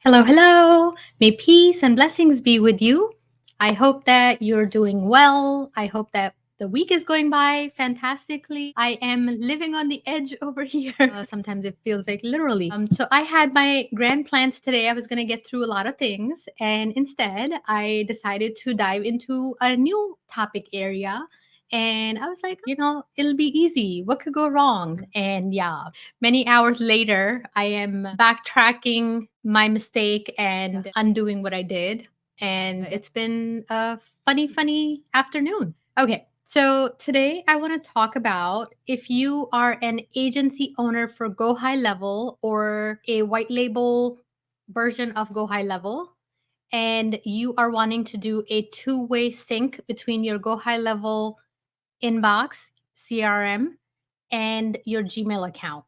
Hello, hello. May peace and blessings be with you. I hope that you're doing well. I hope that the week is going by fantastically. I am living on the edge over here. Sometimes it feels like literally. So I had my grand plans today. I was going to get through a lot of things. And instead, I decided to dive into a new topic area. And I was like, it'll be easy. What could go wrong? And yeah, many hours later, I am backtracking my mistake and undoing what I did. And it's been a funny, funny afternoon. Okay. So today I want to talk about if you are an agency owner for Go High Level or a white label version of Go High Level, and you are wanting to do a two-way sync between your Go High Level inbox, CRM, and your Gmail account.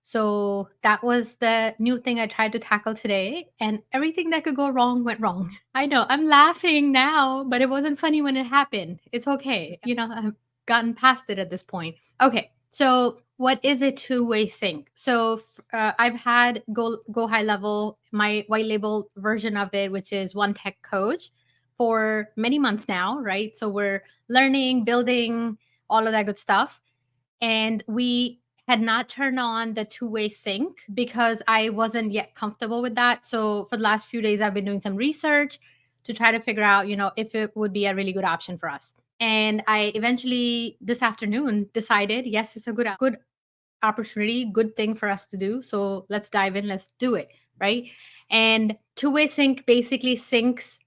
So that was the new thing I tried to tackle today, and everything that could go wrong went wrong. I know I'm laughing now, but it wasn't funny when it happened. It's okay. I've gotten past it at this point. Okay. So, what is a two-way sync? So, I've had Go High Level, my white label version of it, which is One Tech Coach, for many months now, right? So we're learning, building, all of that good stuff, and we had not turned on the two-way sync because I wasn't yet comfortable with that. So for the last few days, I've been doing some research to try to figure out, if it would be a really good option for us. And I eventually this afternoon decided, yes, it's a good opportunity, good thing for us to do. So let's dive in, let's do it, right? And two-way sync basically syncs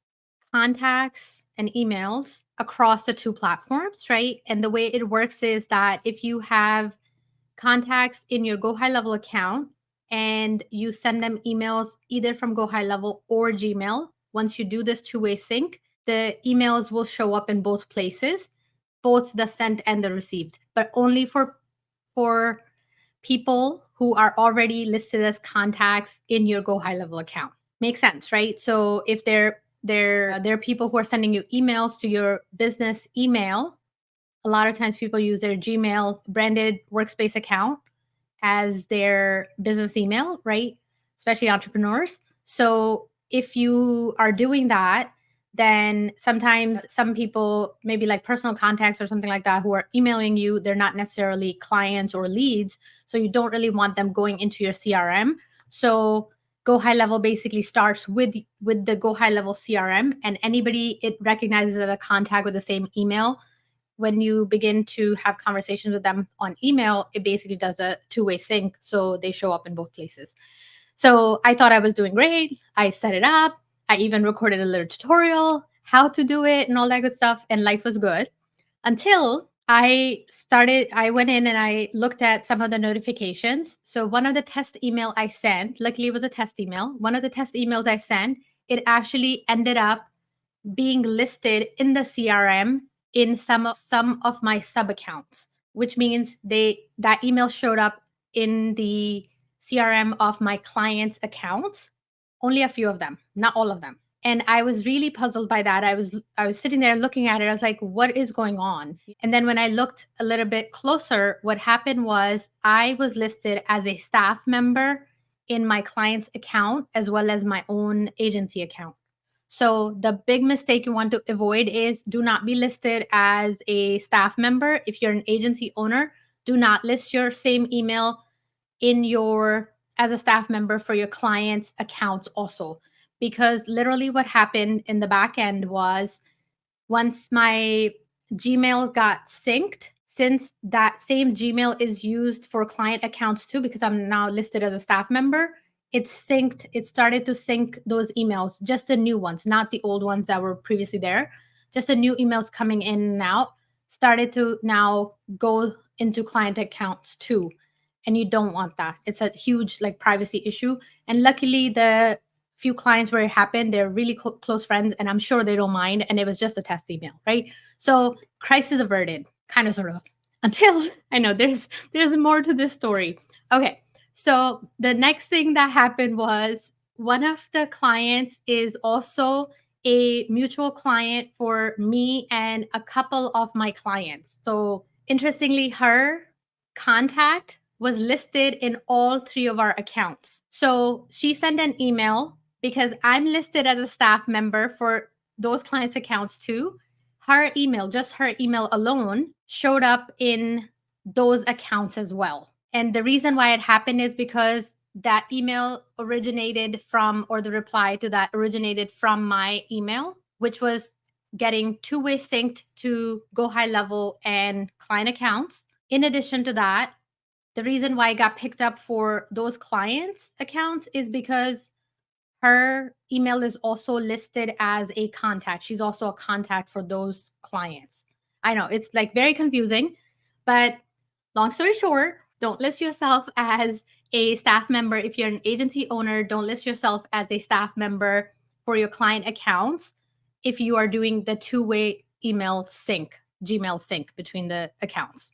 contacts and emails across the two platforms, right? And the way it works is that if you have contacts in your Go High Level account and you send them emails either from Go High Level or Gmail, once you do this two-way sync, the emails will show up in both places, both the sent and the received, but only for people who are already listed as contacts in your Go High Level account. Makes sense, right? So if they're people who are sending you emails to your business email, a lot of times people use their Gmail branded workspace account as their business email, right? Especially entrepreneurs. So if you are doing that, then sometimes some people, maybe like personal contacts or something like that, who are emailing you, they're not necessarily clients or leads. So you don't really want them going into your CRM. So Go High Level basically starts with the Go High Level CRM, and anybody it recognizes as a contact with the same email. When you begin to have conversations with them on email, it basically does a two-way sync. So they show up in both places. So I thought I was doing great. I set it up. I even recorded a little tutorial, how to do it and all that good stuff. And life was good until I went in and I looked at some of the notifications. So one of the test email I sent, luckily it was a test email. One of the test emails I sent, it actually ended up being listed in the CRM in some of my sub accounts, which means that email showed up in the CRM of my clients' accounts, only a few of them, not all of them. And I was really puzzled by that. I was sitting there looking at it. I was like, what is going on? And then when I looked a little bit closer, what happened was I was listed as a staff member in my client's account as well as my own agency account. So the big mistake you want to avoid is do not be listed as a staff member. If you're an agency owner, do not list your same email in your as a staff member for your clients' accounts also. Because literally what happened in the back end was once my Gmail got synced, since that same Gmail is used for client accounts too, because I'm now listed as a staff member, it started to sync those emails, just the new ones, not the old ones that were previously there. Just the new emails coming in and out started to now go into client accounts too. And you don't want that. It's a huge like privacy issue. And luckily the few clients where it happened, they're really close friends, and I'm sure they don't mind. And it was just a test email, right? So crisis averted, kind of, sort of, until I know there's more to this story. Okay, so the next thing that happened was one of the clients is also a mutual client for me and a couple of my clients. So interestingly, her contact was listed in all three of our accounts. So she sent an email because I'm listed as a staff member for those clients' accounts too. Her email, just her email alone, showed up in those accounts as well. And the reason why it happened is because that email originated from, or the reply to that originated from my email, which was getting two-way synced to Go High Level and client accounts. In addition to that, the reason why it got picked up for those clients' accounts is because her email is also listed as a contact. She's also a contact for those clients. I know it's like very confusing, but long story short, don't list yourself as a staff member. If you're an agency owner, don't list yourself as a staff member for your client accounts if you are doing the two-way email sync, Gmail sync between the accounts.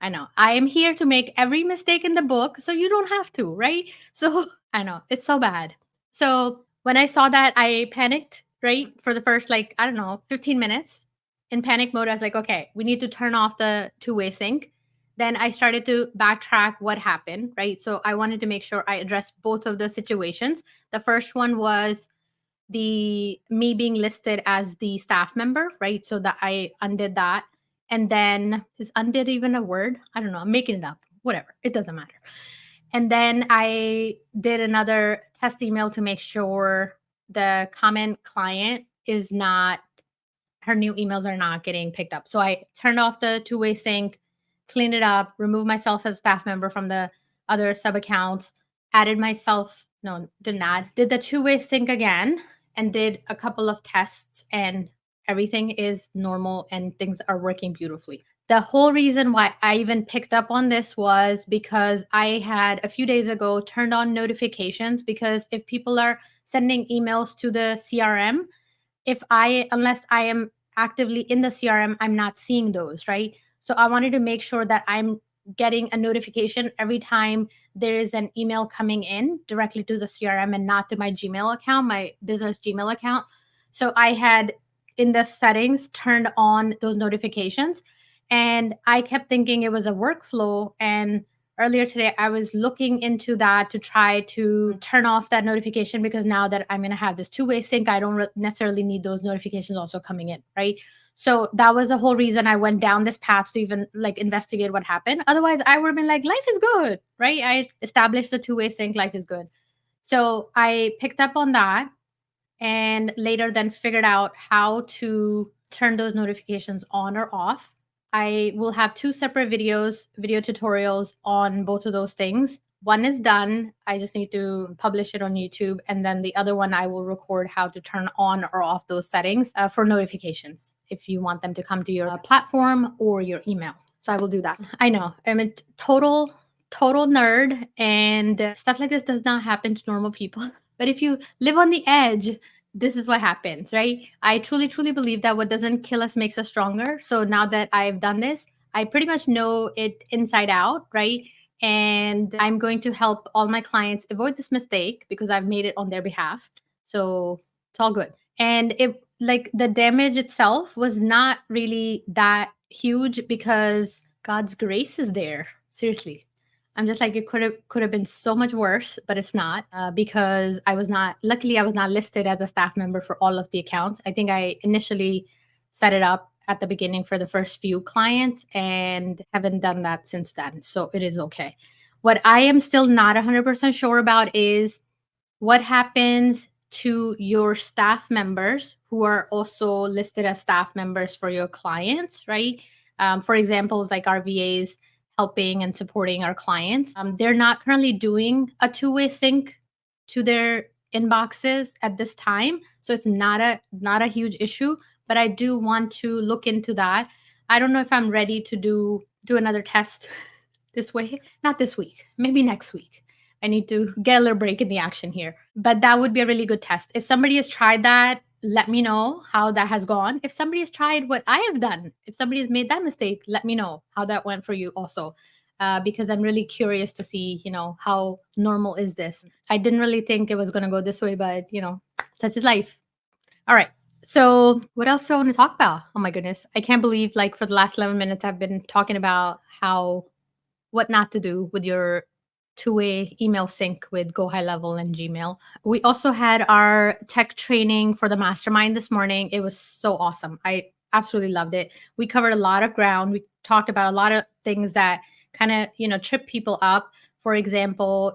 I know. I am here to make every mistake in the book so you don't have to, right? So I know it's so bad. So when I saw that, I panicked, right? For the first, like, I don't know, 15 minutes in panic mode. I was like, okay, we need to turn off the two-way sync. Then I started to backtrack what happened, right? So I wanted to make sure I addressed both of the situations. The first one was the me being listed as the staff member, right? So that I undid that. And then is undid even a word? I don't know. I'm making it up. Whatever. It doesn't matter. And then I did another test email to make sure the comment client is not, her new emails are not getting picked up. So I turned off the two-way sync, cleaned it up, removed myself as a staff member from the other sub accounts, added myself, no, did not, did the two-way sync again and did a couple of tests, and everything is normal and things are working beautifully. The whole reason why I even picked up on this was because I had a few days ago turned on notifications, because if people are sending emails to the CRM, unless I am actively in the CRM, I'm not seeing those, right? So I wanted to make sure that I'm getting a notification every time there is an email coming in directly to the CRM and not to my Gmail account, my business Gmail account. So I had in the settings turned on those notifications, and I kept thinking it was a workflow. And earlier today, I was looking into that to try to turn off that notification, because now that I'm going to have this two-way sync, I don't necessarily need those notifications also coming in, right? So that was the whole reason I went down this path to even like investigate what happened. Otherwise, I would have been like, life is good, right? I established the two-way sync, life is good. So I picked up on that, and later then figured out how to turn those notifications on or off. I will have two separate video tutorials on both of those things. One is done. I just need to publish it on YouTube. And then the other one, I will record how to turn on or off those settings for notifications if you want them to come to your platform or your email. So I will do that. I know I'm a total nerd, and stuff like this does not happen to normal people. But if you live on the edge, this is what happens, right? I truly, truly believe that what doesn't kill us makes us stronger. So now that I've done this, I pretty much know it inside out, right? And I'm going to help all my clients avoid this mistake because I've made it on their behalf. So it's all good. And it, like, the damage itself was not really that huge because God's grace is there. Seriously. I'm just like, it could have been so much worse, but it's not, because luckily I was not listed as a staff member for all of the accounts. I think I initially set it up at the beginning for the first few clients and haven't done that since then. So it is okay. What I am still not 100% sure about is what happens to your staff members who are also listed as staff members for your clients, right? For examples, like our VAs helping and supporting our clients. They're not currently doing a two-way sync to their inboxes at this time, so it's not a huge issue. But I do want to look into that. I don't know if I'm ready to do another test this way. Not this week, maybe next week. I need to get a little break in the action here. But that would be a really good test. If somebody has tried that, let me know how that has gone. If somebody has tried what I have done, if somebody has made that mistake, let me know how that went for you also. Because I'm really curious to see, how normal is this? I didn't really think it was going to go this way, but, such is life. All right. So what else do I want to talk about? Oh my goodness. I can't believe, like, for the last 11 minutes, I've been talking about what not to do with your two-way email sync with Go High Level and Gmail. We also had our tech training for the mastermind this morning. It was so awesome. I absolutely loved it. We covered a lot of ground. We talked about a lot of things that kind of, trip people up. For example,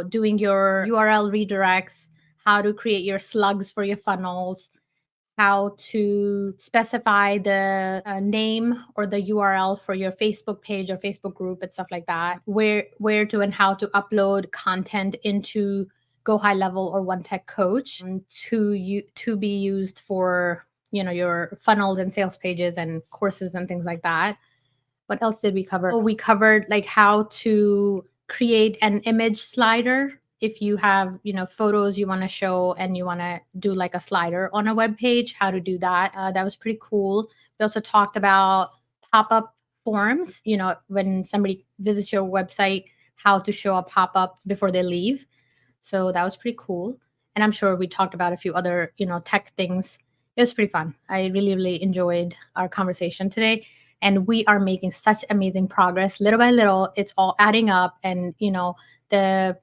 doing your URL redirects, how to create your slugs for your funnels, how to specify the name or the URL for your Facebook page or Facebook group and stuff like that. Where to and how to upload content into Go High Level or One Tech Coach to be used for your funnels and sales pages and courses and things like that. What else did we cover? Oh, we covered like how to create an image slider if you have, photos you want to show and you want to do like a slider on a web page, how to do that. That was pretty cool. We also talked about pop-up forms, when somebody visits your website, how to show a pop-up before they leave. So that was pretty cool. And I'm sure we talked about a few other, tech things. It was pretty fun. I really, really enjoyed our conversation today. And we are making such amazing progress. Little by little, it's all adding up. And, the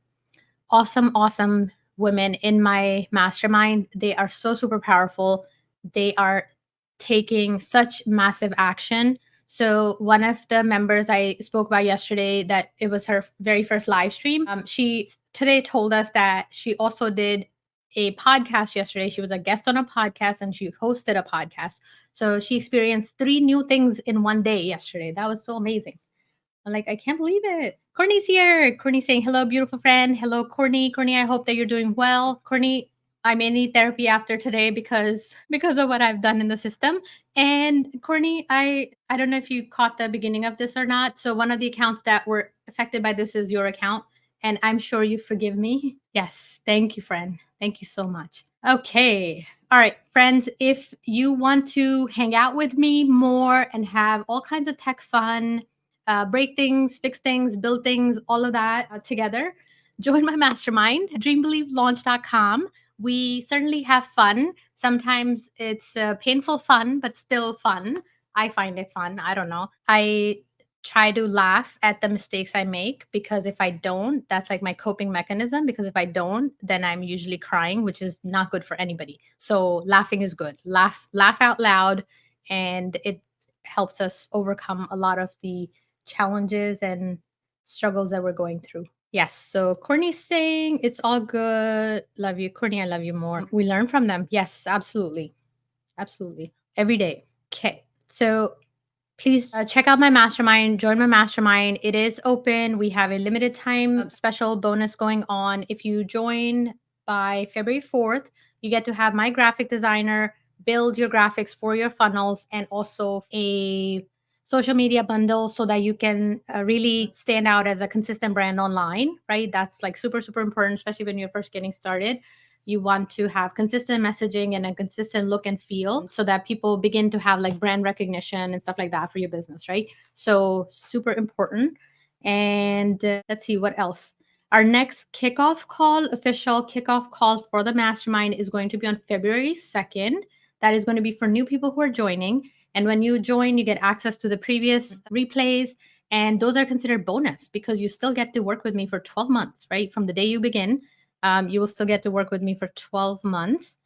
awesome, awesome women in my mastermind, they are so super powerful. They are taking such massive action. So one of the members I spoke about yesterday, that it was her very first live stream. She today told us that she also did a podcast yesterday. She was a guest on a podcast and she hosted a podcast. So she experienced three new things in one day yesterday. That was so amazing. I'm like, I can't believe it. Courtney's here. Courtney saying, hello, beautiful friend. Hello, Courtney. Courtney, I hope that you're doing well. Courtney, I may need therapy after today because of what I've done in the system. And Courtney, I don't know if you caught the beginning of this or not. So one of the accounts that were affected by this is your account. And I'm sure you forgive me. Yes. Thank you, friend. Thank you so much. Okay. All right, friends, if you want to hang out with me more and have all kinds of tech fun, break things, fix things, build things, all of that together, join my mastermind, dreambelievelaunch.com. We certainly have fun. Sometimes it's painful fun, but still fun. I find it fun. I don't know. I try to laugh at the mistakes I make, because if I don't, that's like my coping mechanism. Because if I don't, then I'm usually crying, which is not good for anybody. So laughing is good. Laugh out loud, and it helps us overcome a lot of the challenges and struggles that we're going through. Yes. So Courtney's saying it's all good. Love you, Courtney. I love you more. We learn from them. Yes, absolutely. Absolutely. Every day. Okay. So please check out my mastermind, join my mastermind. It is open. We have a limited time special bonus going on. If you join by February 4th, you get to have my graphic designer build your graphics for your funnels, and also a social media bundle so that you can really stand out as a consistent brand online, right? That's like super, super important, especially when you're first getting started. You want to have consistent messaging and a consistent look and feel so that people begin to have like brand recognition and stuff like that for your business, right? So super important. And let's see what else. Our next official kickoff call for the mastermind is going to be on February 2nd. That is going to be for new people who are joining. And when you join, you get access to the previous replays. And those are considered bonus because you still get to work with me for 12 months, right? From the day you begin, you will still get to work with me for 12 months.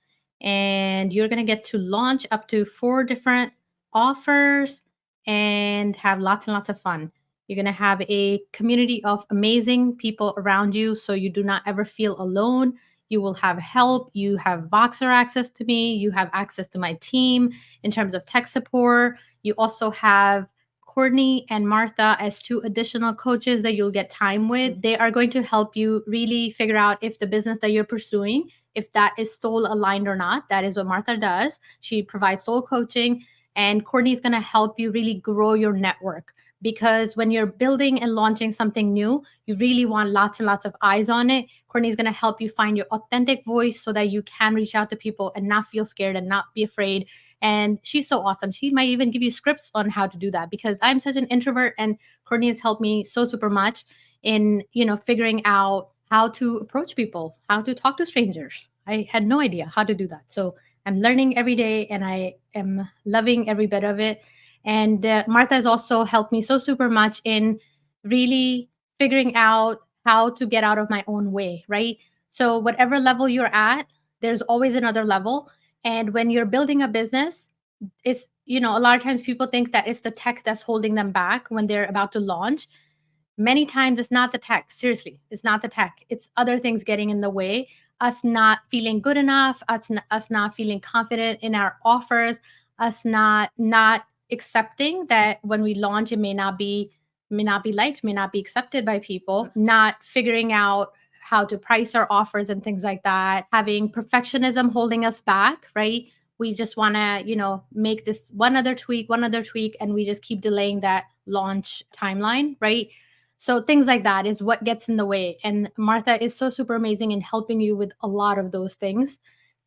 And you're going to get to launch up to 4 different offers and have lots and lots of fun. You're going to have a community of amazing people around you, so you do not ever feel alone. You will have help. You have Voxer access to me. You have access to my team in terms of tech support. You also have Courtney and Martha as 2 additional coaches that you'll get time with. They are going to help you really figure out if the business that you're pursuing, if that is soul aligned or not. That is what Martha does. She provides soul coaching, and Courtney is going to help you really grow your network. Because when you're building and launching something new, you really want lots and lots of eyes on it. Courtney is going to help you find your authentic voice so that you can reach out to people and not feel scared and not be afraid. And she's so awesome. She might even give you scripts on how to do that, because I'm such an introvert, and Courtney has helped me so super much in, figuring out how to approach people, how to talk to strangers. I had no idea how to do that. So I'm learning every day, and I am loving every bit of it. And Martha has also helped me so super much in really figuring out how to get out of my own way, right? So whatever level you're at, there's always another level. And when you're building a business, it's, a lot of times people think that it's the tech that's holding them back when they're about to launch. Many times it's not the tech. Seriously, it's not the tech. It's other things getting in the way. Us not feeling good enough, us not feeling confident in our offers, us not accepting that when we launch it may not be liked, may not be accepted by people, not figuring out how to price our offers and things like that, having perfectionism holding us back, right? We just want to, make this one other tweak, and we just keep delaying that launch timeline, right? So things like that is what gets in the way. And Martha is so super amazing in helping you with a lot of those things.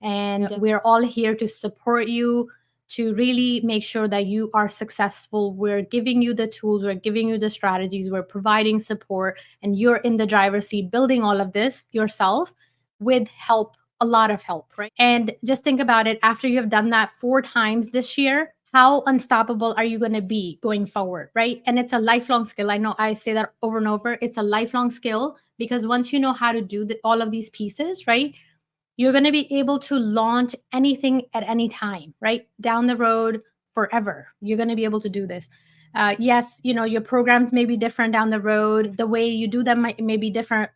And we're all here to support you to really make sure that you are successful. We're giving you the tools, we're giving you the strategies, we're providing support, and you're in the driver's seat building all of this yourself with help, a lot of help, right? And just think about it, after you've done that 4 times this year, how unstoppable are you going to be going forward, right? And it's a lifelong skill. I know I say that over and over. It's a lifelong skill because once you know how to do all of these pieces, right, you're going to be able to launch anything at any time, right? Down the road, forever. You're going to be able to do this. Yes, your programs may be different down the road. The way you do them may be different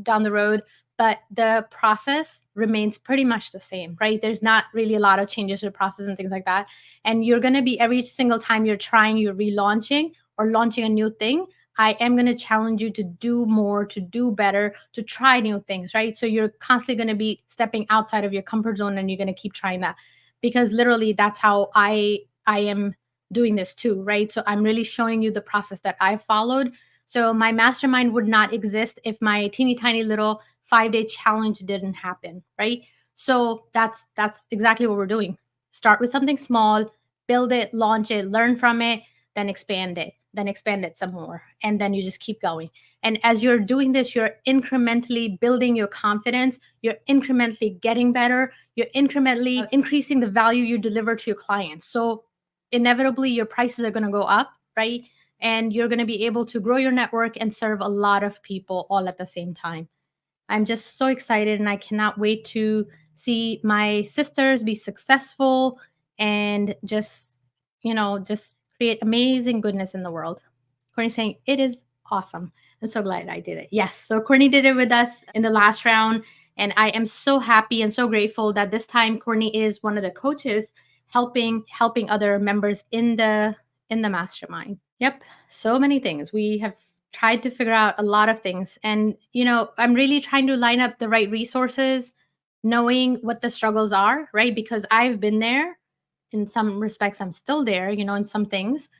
down the road, but the process remains pretty much the same, right? There's not really a lot of changes to the process and things like that. And you're going to be, every single time you're relaunching or launching a new thing, I am going to challenge you to do more, to do better, to try new things, right? So you're constantly going to be stepping outside of your comfort zone, and you're going to keep trying that, because literally that's how I am doing this too, right? So I'm really showing you the process that I followed. So my mastermind would not exist if my teeny tiny little 5-day challenge didn't happen, right? So that's exactly what we're doing. Start with something small, build it, launch it, learn from it, then expand it some more, and then you just keep going. And as you're doing this, you're incrementally building your confidence, you're incrementally getting better, you're incrementally increasing the value you deliver to your clients. So inevitably your prices are going to go up, right? And you're going to be able to grow your network and serve a lot of people all at the same time. I'm just so excited, and I cannot wait to see my sisters be successful and just create amazing goodness in the world. Courtney saying it is awesome. I'm so glad I did it. Yes. So Courtney did it with us in the last round. And I am so happy and so grateful that this time Courtney is one of the coaches helping other members in the mastermind. Yep. So many things. We have tried to figure out a lot of things. And, I'm really trying to line up the right resources, knowing what the struggles are, right? Because I've been there. In some respects, I'm still there, in some things.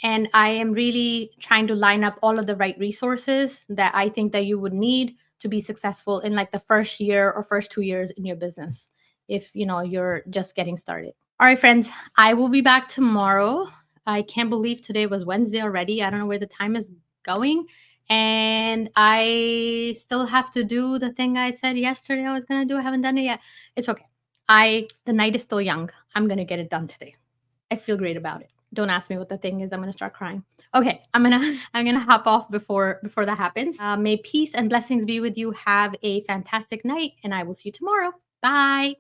And I am really trying to line up all of the right resources that I think that you would need to be successful in like the first year or first 2 years in your business, if you're just getting started. All right, friends, I will be back tomorrow. I can't believe today was Wednesday already. I don't know where the time is going. And I still have to do the thing I said yesterday I was going to do. I haven't done it yet. It's okay. The night is still young. I'm going to get it done today. I feel great about it. Don't ask me what the thing is. I'm going to start crying. Okay, I'm gonna hop off before that happens. May peace and blessings be with you. Have a fantastic night, and I will see you tomorrow. Bye.